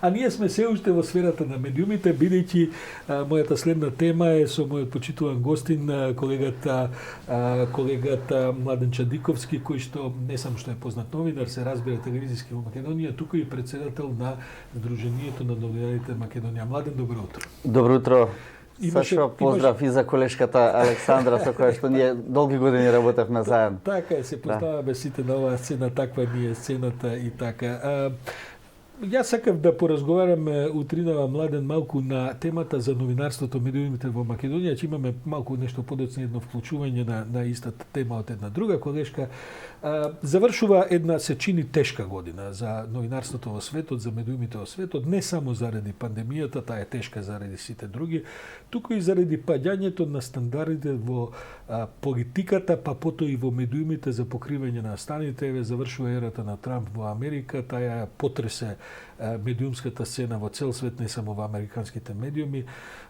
А ние сме се уште во сферата на медиумите, бидејќи мојата следна тема е со мојот почитуван гостин, колегата Младен Чадиковски, кој што не само што е познат новинар, се разбира телевизиски во Македонија, туку и председател на Сдруженијето на новинарите Македонија. Младен, добро утро. Добро утро. Сашо, поздрав и за колешката Александра, со која што ние долги години работевме заедно. Така е, се поставаме сите на оваа сцена, таква ни е сцената и така. Јас сакав да поразговараме утринава, Младен, малку на темата за новинарството, медиумите во Македонија, че имаме малку нешто подоцна едно вклучување на истата тема од една друга колешка. Завршува една, се чини, тешка година за новинарството во светот, за медиумите во светот, не само заради пандемијата, таа е тешка заради сите други, туку и заради паѓањето на стандардите во политиката, па потоа и во медиумите за покривање на станите. Еве, завршува ерата на Трамп во Америка, таа ја потресе медиумската сцена во цел свет, не само во американските медиуми.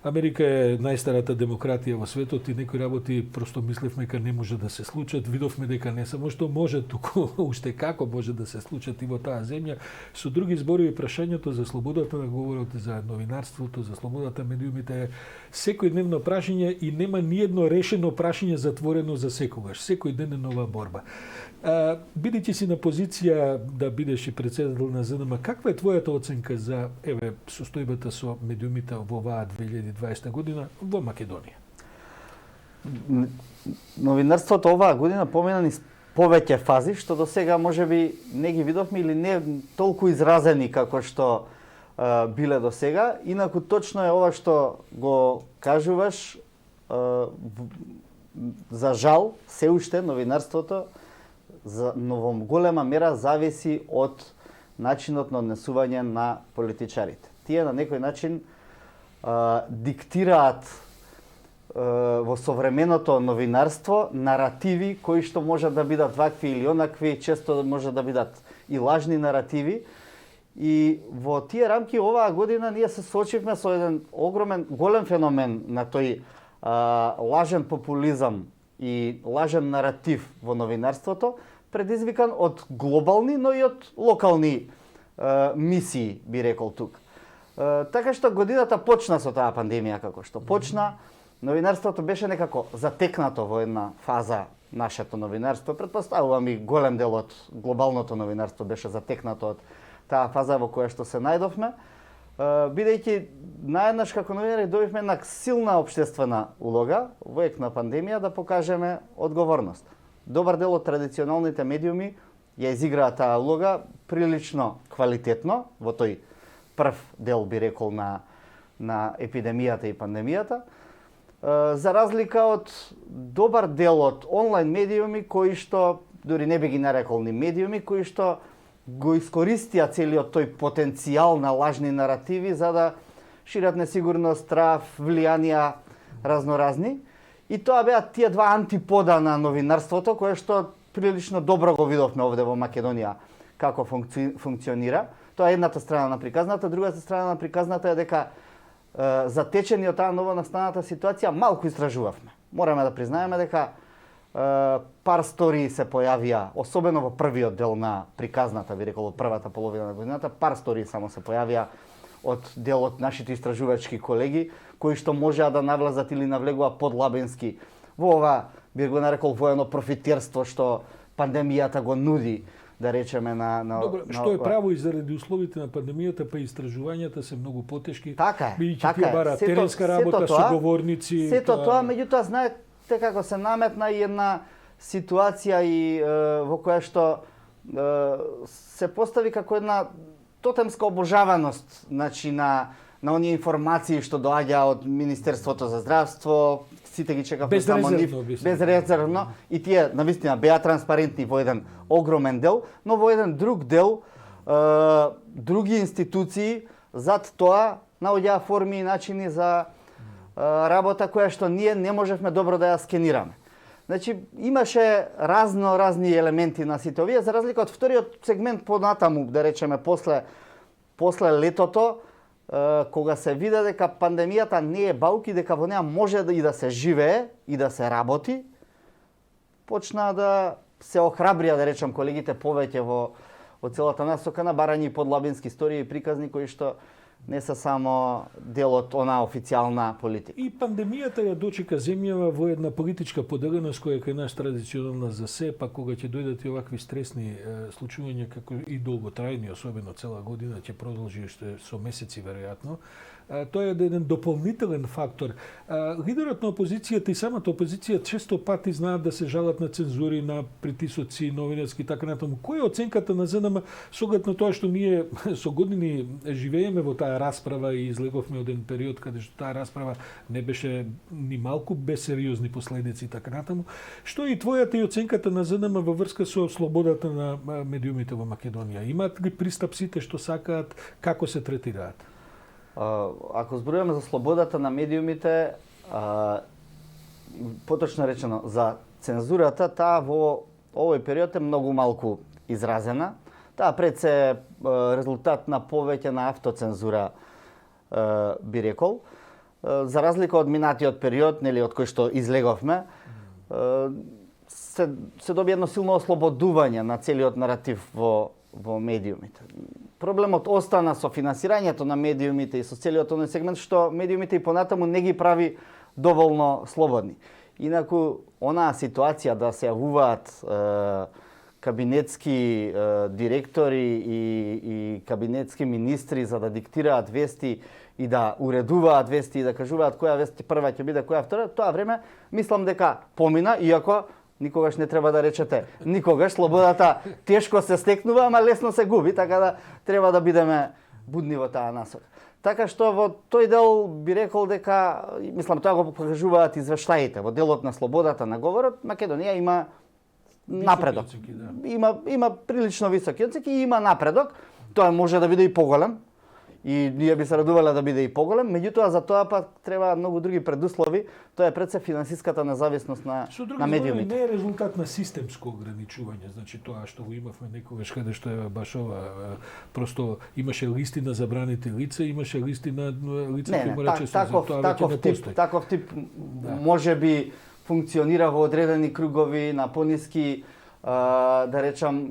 Америка е најстарата демократија во светот и некои работи просто мислевме дека не може да се случат. Видовме дека не само што може, туку уште како може да се случат и во таа земја. Со други зборови, прашањето за слободата на говорот, за новинарството, за слободата медиумите е секојдневно прашање и нема ниедно решено прашање затворено за секогаш. Секој ден е нова борба. Бидејќи си на позиција да бидеш и председател на ЗНМ, каква е твојата оценка за состојбата со медиумите во оваа 2020 година во Македонија? Новинарството оваа година помина низ повеќе фази, што до сега можеби не ги видовме или не толку изразени како што биле до сега. Инаку точно е ова што го кажуваш, за жал, се уште новинарството во голема мера зависи од начинот на однесување на политичарите. Тие на некој начин диктираат во современото новинарство наративи кои што можат да бидат вакви или онакви, често може да бидат и лажни наративи. И во тие рамки оваа година ние се соочивме со еден голем феномен на тој лажен популизам и лажен наратив во новинарството, предизвикан од глобални, но и од локални мисии, би рекол тук. Така што годината почна со таа пандемија како што почна. Новинарството беше некако затекнато во една фаза, нашето новинарство. Претпоставувам и голем дел од глобалното новинарство беше затекнато од таа фаза во која што се најдовме. Бидејќи наеднаш како новинари добивме една силна општествена улога во ек на пандемија да покажеме одговорност. Добар дел од традиционалните медиуми ја изиграа таа улога прилично квалитетно во тој прв дел, би рекол, на епидемијата и пандемијата, за разлика од добар дел од онлайн медиуми кои што, дури не би ги нарекол ни медиуми, кои што го искористија целиот тој потенцијал на лажни наративи за да шират несигурност, страв, влијанија разноразни. И тоа беа тие два антипода на новинарството, кое што прилично добро го видовме овде во Македонија како функционира. Тоа е едната страна на приказната, другата страна на приказната е дека затечени од таа ново настаната ситуација малку истражувавме. Мораме да признаеме дека пар стории се појавија, особено во првиот дел на приказната, би рекол, од првата половина на годината, пар стории само се појавија од дел од нашите истражувачки колеги, кои што можеа да навлезат или навлегува подлабенски во ова, би го нарекол, воено профитерство што пандемијата го нуди, да речеме на Добро, што е право и заради условите на пандемијата, па истражувањата се многу потешки. Така е, така е. Бара теренска работа, соговорници. Сето тоа, меѓутоа, знаете како се наметна и една ситуација и во која што се постави како една тотемска обожаваност, значи на оние информации што доаѓа од Министерството за здравство, сите ги чекавме само нив, безрезервно, и тие навистина беа транспарентни во еден огромен дел, но во еден друг дел други институции зад тоа наоѓаа форми и начини за работа која што ние не можевме добро да ја скенираме. Значи, имаше разни елементи на сите овие, за разлика од вториот сегмент понатаму, да речеме, после летото, кога се вида дека пандемијата не е бауки, дека во неа може и да се живее и да се работи, почна да се охрабрија, да речем, колегите повеќе во од целата насока на барање и подлабински истории и приказни кои што не се само дел од она официјална политика. И пандемијата ја дочека земјава во една политичка поделеност која е наш традиционална за се, па кога ќе дојдат и овакви стресни случувања како и долготрајни, особено цела година ќе продолжи со месеци веројатно, тоа е еден дополнителен фактор. Лидерот на опозицијата и самата опозиција често пати знаат да се жалат на цензури, на притисоци, новинарски и така натаму. Која е оценката на ЗНМ со оглед на тоа што ние со години живееме во таа расправа и излеговме од еден период каде што таа расправа не беше ни малку без сериозни последици и така натаму. Што е и твојата и оценката на ЗНМ во врска со слободата на медиумите во Македонија? Имаат ли пристап сите што сакаат, како се третираат? Ако зборуваме за слободата на медиумите, поточно речено, за цензурата, таа во овој период е многу малку изразена. Таа пред се резултат на повеќана автоцензура, би рекол. За разлика од минатиот период, нели, од кој што излеговме, се доби едно силно ослободување на целиот наратив во медиумите. Проблемот остана со финансирањето на медиумите и со целиот оној сегмент што медиумите и понатаму не ги прави доволно слободни. Инаку, онаа ситуација да се јавуваат кабинетски директори и кабинетски министри за да диктираат вести и да уредуваат вести и да кажуваат која вест прва ќе биде, која втора, тоа време мислам дека помина, иако никогаш не треба да речете никогаш. Слободата тешко се стекнува, ама лесно се губи, така да треба да бидеме будни во таа насока. Така што во тој дел би рекол дека, мислам, тоа го покажуваат извештаите. Во делот на слободата на говорот, Македонија има напредок. Оценки, да. Има прилично високи оценки и има напредок. Тоа може да биде и поголем. И ние би се радувале да биде и поголем, меѓутоа за тоа па треба многу други предуслови. Тоа е пред се финансиската независност на медиумите. Не е резултат на системско ограничување, значи тоа што го имавме некогаш каде што е баш ова, просто имаше листи на забраните лица, имаше листи на лица кои мораче се за тоа веќе не постои. Таков тип може би функционира во одредени кругови на пониски да речам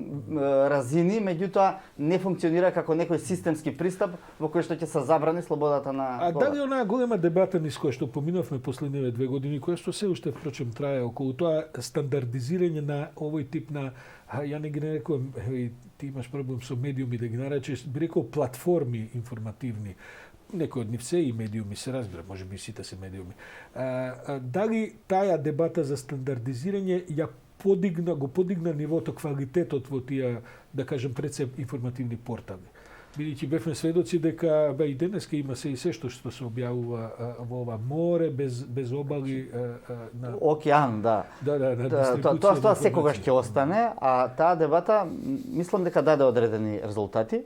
разини, меѓутоа не функционира како некој системски пристап во кој што ќе се забрани слободата на говор. Дали онаа голема дебата низ која што поминавме последниве 2 години, која што се уште впрочем трае околу тоа стандардизирање на овој тип на, ја не ги нарекувам, ти имаш проблем со медиуми да ги наречеш, би рекол платформи информативни. Некои од нив се и медиуми, се разбира, може би сите се медиуми. Дали таа дебата за стандардизирање ја го подигна нивото, квалитетот во тие, да кажем, пред се информативни портали. Бидејќи бевме сведоци дека и денеска има се и се што се објавува во ова море, без обали на океан, да. Тоа секогаш ќе остане, а таа дебата мислам дека даде одредени резултати.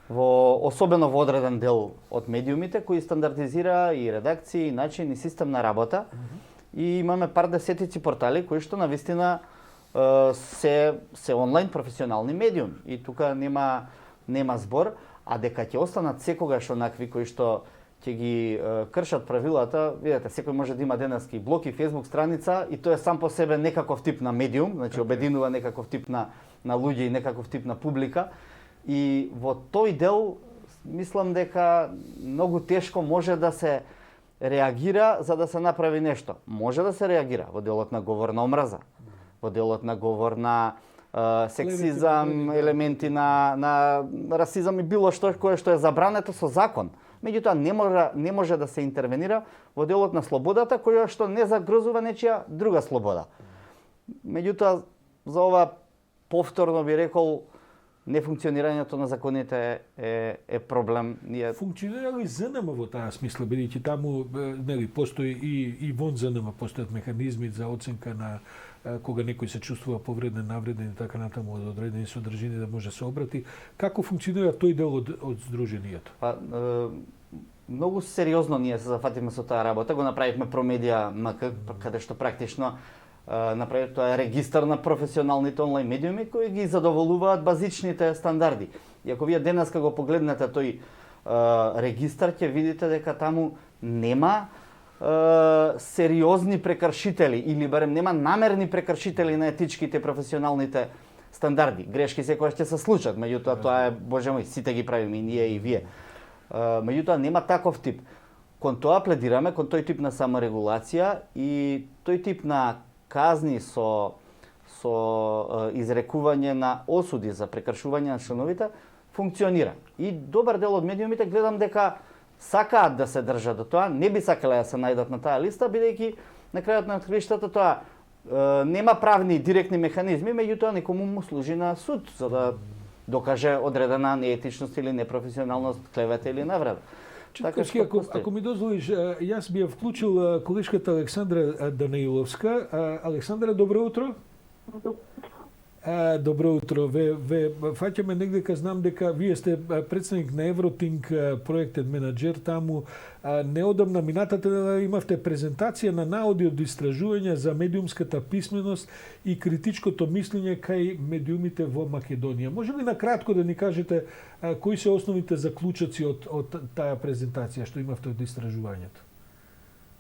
Особено во одреден дел од медиумите кои стандардизира и редакции, и начин и систем на работа. И имаме пар десетици портали кои што навистина се онлайн професионални медиуми. И тука нема збор, а дека ќе останат секогаш онакви кои што ќе ги кршат правилата. Видете, секој може да има денески блог и Facebook страница и тоа е сам по себе некаков тип на медиум, значи обединува некаков тип на луѓе и некаков тип на публика. И во тој дел мислам дека многу тешко може да се реагира за да се направи нешто. Може да се реагира во делот на говор на омраза, во делот на говор на сексизам, елементи на расизам и било што кое што е забрането со закон. Меѓутоа не може да се интервенира во делот на слободата која што не загрозува нечија друга слобода. Меѓутоа за ова повторно би рекол нефункционирањето на законите е проблем. Функционира ли ЗНМ во таа смисла, бидејќи таму нели постои и вон ЗНМ постојат механизми за оценка на кога некој се чувствува повреден, навреден и така натаму од одредени содржини да може се обрати. Како функционира тој дел од здруженијето? Многу сериозно ние се зафативме со таа работа, го направивме Промедија МК, каде што практично направи тоа е регистар на професионалните онлайн медиуми кои ги задоволуваат базичните стандарди. И ако вие денеска го погледнете тој регистар, ќе видите дека таму нема сериозни прекршители или барем нема намерни прекршители на етичките професионалните стандарди. Грешки секогаш ќе се случат, меѓутоа тоа е, боже мој, сите ги правиме и ние и вие. Меѓутоа нема таков тип. Кон тоа пледираме, кон тој тип на саморегулација и тој тип на казни со изрекување на осуди за прекршување на членовите функционира. И добар дел од медиумите гледам дека сакаат да се држат до тоа, не би сакале да се најдат на таа листа, бидејќи на крајот на краиштата тоа нема правни директни механизми, меѓутоа некому му служи на суд за да докаже одредена неетичност или непрофесионалност, клевета или навреда. Читковски, ако ми дозволиш, јас би ја вклучил колешката Александра Данаиловска. Александра, добро утро. Добро утро. Ве фаќаме негдека, знам дека вие сте претставник на Евротинг, проектен менаџер таму. Неодамна минатата имавте презентација на наоди од истражувања за медиумската писменост и критичкото мислење кај медиумите во Македонија. Може ли накратко да ни кажете кои се основните заклучоци од таа презентација што имавте од истражувањето?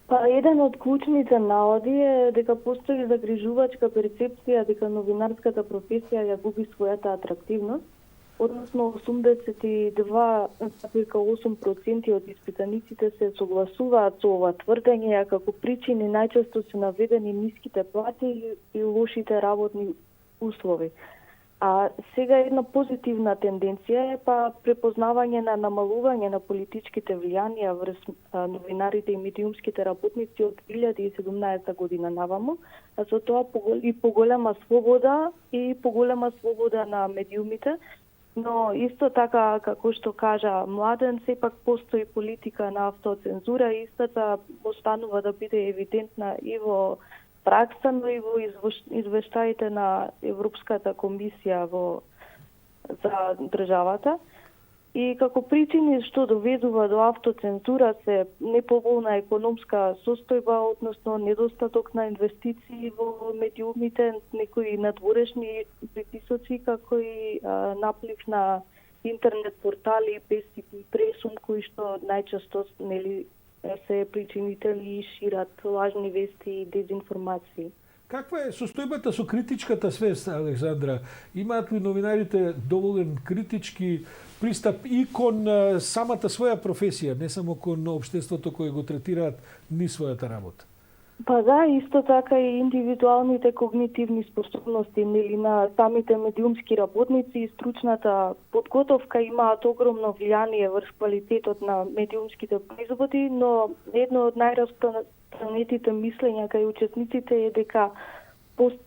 Па еден од клучните наоди е дека постои загрижувачка перцепција дека новинарската професија ја губи својата атрактивност, односно 82,8% од испитаниците се согласуваат со ова тврдење, а како причини најчесто се наведени ниските плати и лошите работни услови. А сега една позитивна тенденција е па препознавање на намалување на политичките влијанија врз новинарите и медиумските работници од 2017 година наваму, а со тоа и поголема слобода на медиумите, но исто така, како што кажа Младен, сепак постои политика на автоцензура и истата останува да биде евидентна и во пракса, но и во извештаите на Европската комисија за државата. И како причини што доведува до автоцензура се неповолна економска состојба, односно недостаток на инвестиции во медиумите, некои надворешни притисоци, како и наплив на интернет портали без пресум, кои што најчесто се причинители и шират лажни вести и дезинформации. Каква е состојбата со критичката свест, Александра? Имаат ли новинарите доволен критички пристап и кон самата своја професија, не само кон општеството кое го третираат низ својата работа? Па да, исто така и индивидуалните когнитивни способности на самите медиумски работници и стручната подготовка имаат огромно влијание врз квалитетот на медиумските производи, но едно од најраспространетите мислења кај учесниците е дека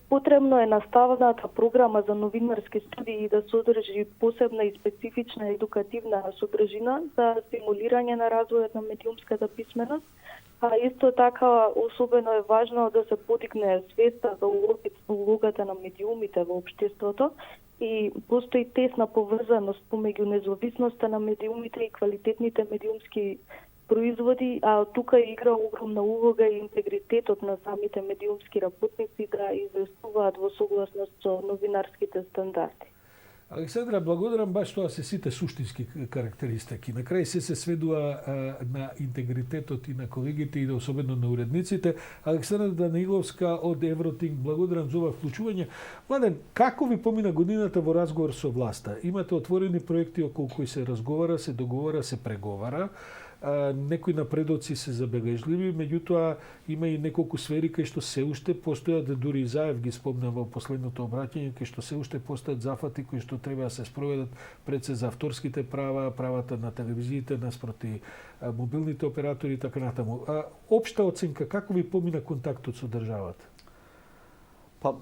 потребно е наставната програма за новинарски студии да содржи посебна и специфична едукативна содржина за стимулирање на развојот на медиумската писменост. А исто така особено е важно да се подигне свеста за улогата на медиумите во општеството и постои тесна поврзаност помеѓу независноста на медиумите и квалитетните медиумски производи, а тука игра огромна улога и интегритетот на самите медиумски работници да известуваат во согласност со новинарските стандарди. Александра, благодарам баш тоа се сите суштински карактеристики. На крај се сведува на интегритетот и на колегите и особено на уредниците. Александра Данаиловска од Евротинг, благодарам за ова вклучување. Младен, како ви помина годината во разговор со власта? Имате отворени проекти околу кои се разговара, се договара, се преговара. Некои напредоци се забележливи, меѓутоа има и неколку сфери кај што се уште постојат, дури и Заев ги спомна во последното обраќање, кај што се уште постојат зафати кои што треба да се спроведат пред се за авторските права, правата на телевизиите наспроти мобилните оператори и така натаму. Општа оценка, како ви помина контактот со државата? Па,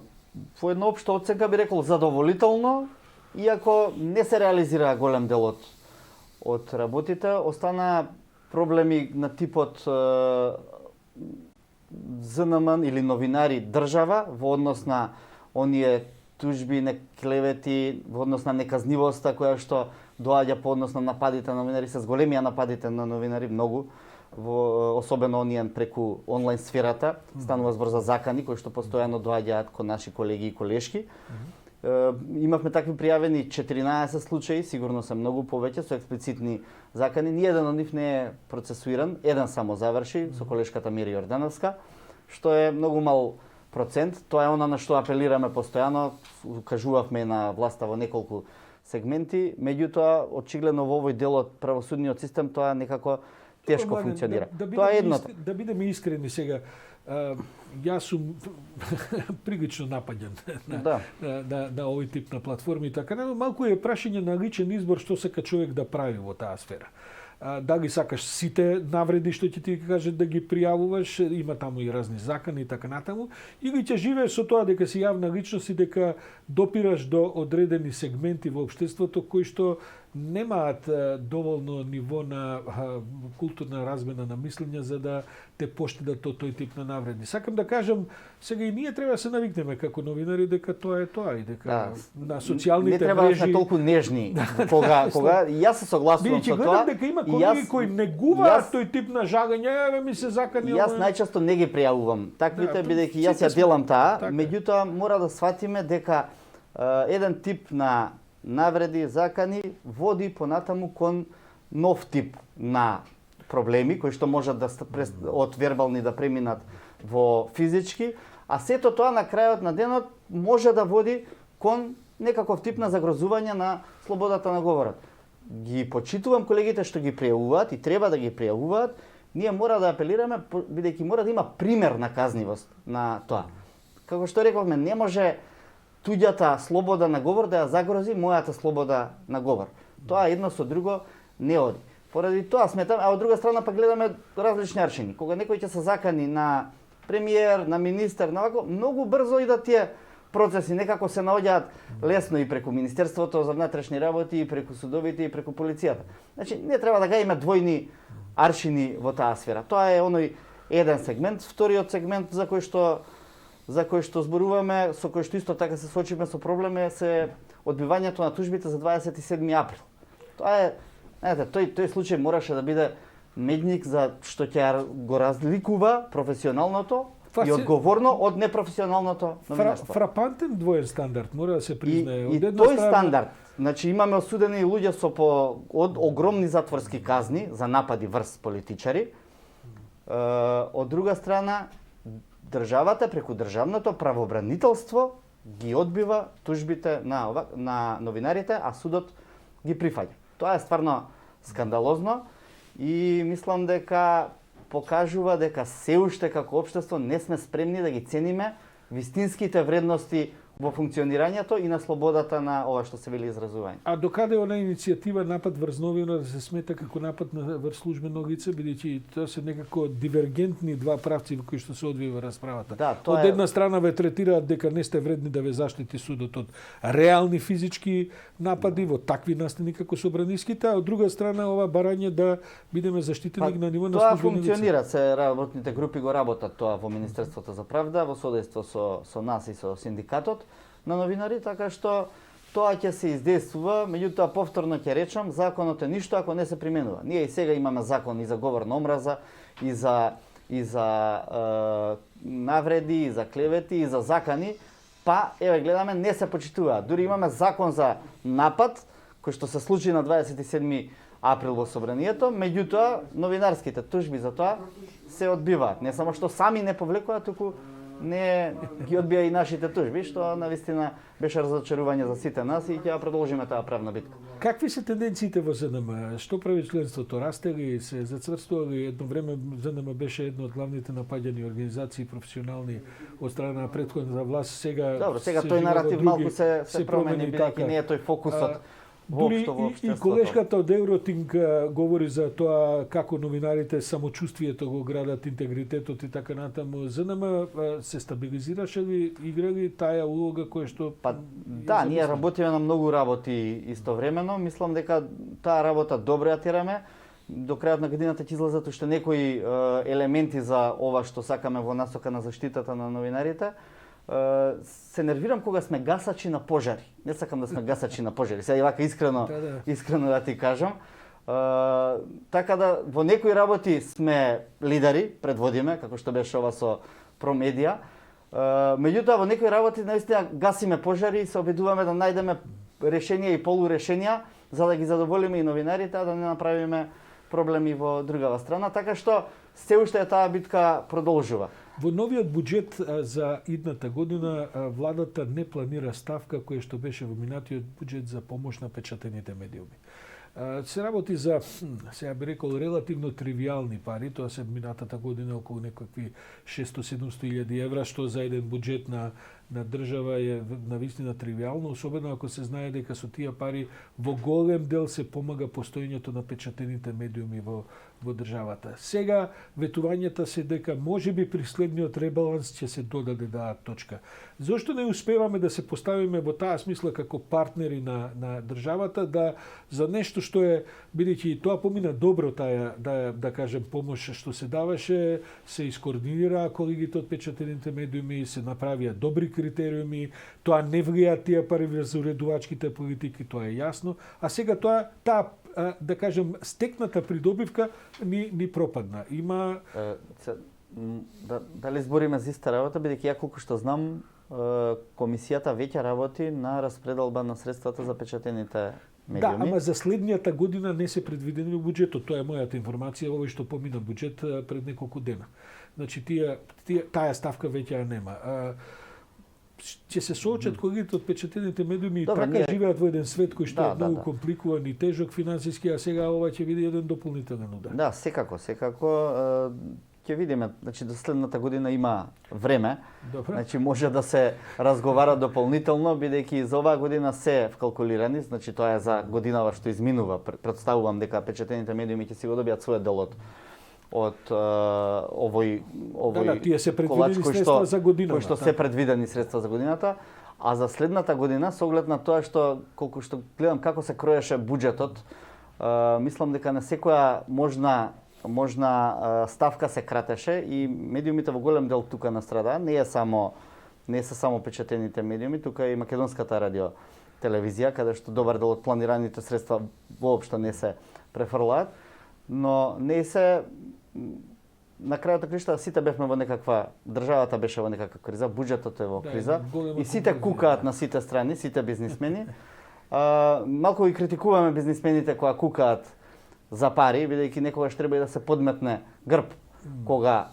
по една општа оценка би рекол задоволително, иако не се реализира голем дел од работите, остана проблеми на типот ЗНМ или новинари држава во однос на оние тужби, клевети, во однос на неказнивоста која што доаѓа по однос на нападите на новинари, се зголемија нападите на новинари многу, особено оние преку онлайн сферата, станува збор за закани кои што постојано доаѓаат кон наши колеги и колешки. Имавме такви пријавени 14 случаи, сигурно се многу повеќе со експлицитни закани. Ниеден од нив не е процесуиран, еден само заврши со колешката Мири Јордановска, што е многу мал процент. Тоа е она на што апелираме постојано, кажувавме на власта во неколку сегменти, меѓутоа очигледно во овој дел од правосудниот систем тоа некако тешко функционира. Тоа е едното. Да бидеме искрени сега, јас сум прилично напаѓан на овој тип на платформи и така, малку е прашање на личен избор што сака човек да прави во таа сфера. Дали сакаш сите навреди што ќе ти кажат да ги пријавуваш, има таму и разни закони и така натаму, или ќе живееш со тоа дека си јавна личност и дека допираш до одредени сегменти во општеството кои што немаат доволно ниво на културна размена на мислење за да те поштедат од тој тип на навреди. Сакам да кажам, сега и ние треба да се навикнеме како новинари дека тоа е тоа и дека на социјалните мрежи не треба да сме толку нежни кога јас се согласувам со тоа. Дека има колеги кои негуваат тој тип на жагање, ми се закани. Јас најчесто не ги пријавувам таквите, бидејќи јас ја делам таа, меѓутоа мора да сватиме дека еден тип на навреди, закани води понатаму кон нов тип на проблеми кои што можат да од вербални да преминат во физички, а сето тоа на крајот на денот може да води кон некаков тип на загрозување на слободата на говорот. Ги почитувам колегите што ги пријавуваат и треба да ги пријавуваат. Ние мора да апелираме бидејќи мора да има пример на казнивост на тоа. Како што рековме, не може туѓата слобода на говор да ја загрози мојата слобода на говор. Тоа едно со друго не оди. Поради тоа сметам, а од друга страна пак гледаме различни аршини. Кога некој ќе се закани на премиер, на министер, на вако, многу брзо идат тие процеси, некако се наоѓаат лесно и преку Министерството за внатрешни работи, и преку судовите, и преку полицијата. Значи, не треба да гајаме двојни аршини во таа сфера. Тоа е оној еден сегмент. Вториот сегмент за кој што зборуваме, со кој што исто така се соочиме со проблеми, се одбивањето на тужбите за 27 април. Тоа е, знаете, тој случај мораше да биде медник за што ќе го разликува професионалното и одговорно од непрофесионалното новинарство. Фрапантен двоен стандард, мора да се признае. И тој стандард, значи имаме осудени луѓе со од огромни затворски казни за напади врз политичари. Од друга страна, државата преку државното правобранителство ги одбива тужбите на новинарите, а судот ги прифаќа. Тоа е стварно скандалозно и мислам дека покажува дека се уште како општество не сме спремни да ги цениме вистинските вредности во функционирањето и на слободата на ова што се вели изразување. А докаде она иницијатива напад врз новинар да се смета како напад врз службено лице, бидејќи тоа се некако дивергентни два правци во кои што се одвива расправата. Да, од една страна ве третираат дека не сте вредни да ве заштити судот од реални физички напади во такви настани како собраниските, а од друга страна ова барање да бидеме заштитени на ниво на службено лице. Тоа функционира, се работните групи го работат тоа во Министерството за правда, во содејство со нас и со синдикатот на новинари, така што тоа ќе се издействува, меѓутоа повторно ќе речам, законот е ништо ако не се применува. Ние и сега имаме закон и за говор на омраза, и за навреди, и за клевети, и за закани, па еве гледаме не се почитуваат. Дури имаме закон за напад кој што се случи на 27 април во собранието, меѓутоа новинарските тужби за тоа се одбиваат. Не само што сами не повлекуваат, туку не ги одбија и нашите тужби, што навистина беше разочарување за сите нас и ќе продолжиме таа правна битка. Какви се тенденциите во ЗНМ? Што прави членството? Расте ли, се зацврстува ли? Едно време ЗНМ беше едно од главните напаѓани организации професионални од страна на претходната власт. Сега тој наратив малку се промени, бидејќи не е тој фокусот. Дури и колешката од Евротинг говори за тоа како новинарите самочувствието го градат, интегритетот и така натаму. ЗНМ се стабилизираше ли, игра ли таа улога која што... Да, ние работиме на многу работи истовремено. Мислам дека таа работа добро ја тераме. До крајот на годината ќе излезат уште некои елементи за ова што сакаме во насока на заштитата на новинарите. Се нервирам кога сме гасачи на пожари. Не сакам да сме гасачи на пожари. Сега и вака искрено да ти кажам. Така да во некои работи сме лидери, предводиме, како што беше ова со Промедија. Меѓутоа во некои работи наистина гасиме пожари и се обидуваме да најдеме решенија и полурешенија за да ги задоволиме и новинарите, а да не направиме проблеми во другава страна, така што се уште таа битка продолжува. Во новиот буџет за идната година владата не планира ставка која што беше во минатиот буџет за помош на печатените медиуми. Се работи за, сега би рекол, релативно тривијални пари, тоа се минатата година околу некакви 600-700 илјади евра, што за еден буџет на држава е навистина тривијално, особено ако се знае дека со тие пари во голем дел се помага постоењето на печатените медиуми во државата. Сега ветувањата се дека можеби при следниот ребаланс ќе се додаде таа точка. Зошто не успеваме да се поставиме во таа смисла како партнери на државата да за нешто што е, бидејќи тоа помина добро таа да кажем помош што се даваше, се искоординира колегите од печатените медиуми, се направија добри критериуми, тоа не влија тие пари врз уредувачките политики, тоа е јасно, а сега таа да кажем стекната придобивка ни пропадна. Има дали збориме за иста работа, бидејќи ја колку што знам, комисијата веќе работи на распределба на средствата за печатените медиуми. Да, ама за следнијата година не се предвидени во буџетот. Тоа е мојата информација, овој што помина буџет пред неколку дена. Значи таа ставка веќе ја нема. Ќе се соочат колегите од печатените медиуми и така живеат во еден свет кој што е многу компликуван и тежок финансиски, а сега ова ќе биде еден дополнителен удар. Да, секако. Ќе видиме, значи до следната година има време. Добре. Значи може да се разговара дополнително, бидејќи за оваа година се вкалкулирани, значи тоа е за годинава што изминува. Претставувам дека печатените медиуми ќе си го добијат својот дел од овој тие се предвидени средства за годината. Кои што се предвидени средства за годината, а за следната година со оглед на тоа што колку што гледам како се кроеше буџетот, мислам дека на секоја можна ставка се кратеше и медиумите во голем дел тука настрада. Не се само печатените медиуми, тука и македонската радио телевизија, каде што добар дел од планираните средства воопшто не се префрлаат, но не се на крајот на кришта сите бевме во некаква, државата беше во некаква криза, буџетот е во криза и сите кукаат на сите страни, сите бизнисмени. Малку и критикуваме бизнисмените кои кукаат за пари, бидејќи некогаш треба и да се подметне грб кога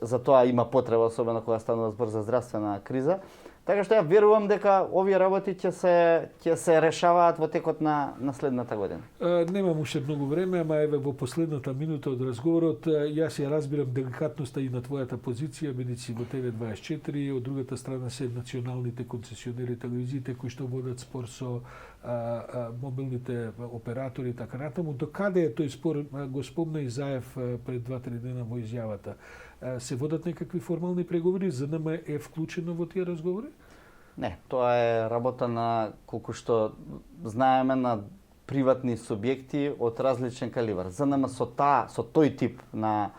за тоа има потреба, особено кога станува збор за здравствена криза. Така што ја верувам дека овие работи ќе се решаваат во текот на следната година. Немам уште многу време, ама еве во последната минута од разговорот јас ја разбирам деликатноста и на твојата позиција, бидејќи во ТВ24, од другата страна се националните концесионери телевизиите кои што водат спор со мобилните оператори и така натаму. Докаде е тој спор, го спомна и Заев пред 2-3 дена во изјавата. Се водат некакви формални преговори, ЗНМ е вклучено во тие разговори? Не, тоа е работа на, колку што знаеме, на приватни субјекти од различен калибар. ЗНМ со тој тип на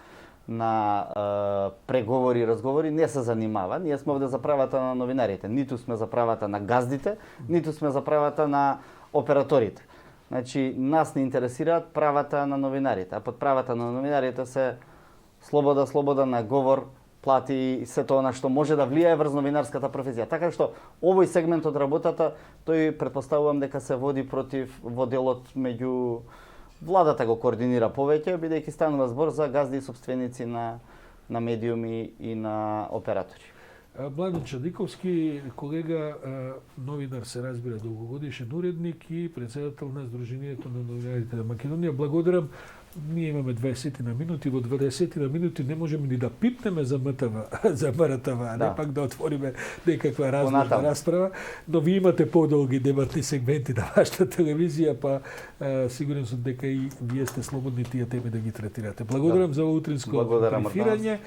преговори и разговори не се занимава. Ние сме овде за правата на новинарите. Ниту сме за правата на газдите, ниту сме за правата на операторите. Значи, нас не интересираат правата на новинарите, а под правата на новинарите се слобода на говор, плати и сето она што може да влијае врз новинарската професија. Така што овој сегмент од работата, тој претпоставувам дека се води во делот меѓу владата го координира повеќе, бидејќи станува збор за газди и сопственици на медиуми и на оператори. Младен Чадиковски, колега, новинар се разбира, долгогодишен уредник и председател на Сдруженијето на новинарите на Македонија. Благодарам. Ние имаме 20 на минути, во 20 на минути не можеме ни да пипнеме за МТВ, за МРТВ, а не пак да отвориме некаква разговорна расправа, но ви имате подолги дебатни сегменти на вашата телевизија, па сигурен сум дека и вие сте слободни тие теми да ги третирате. Благодарам за утринско брифирање.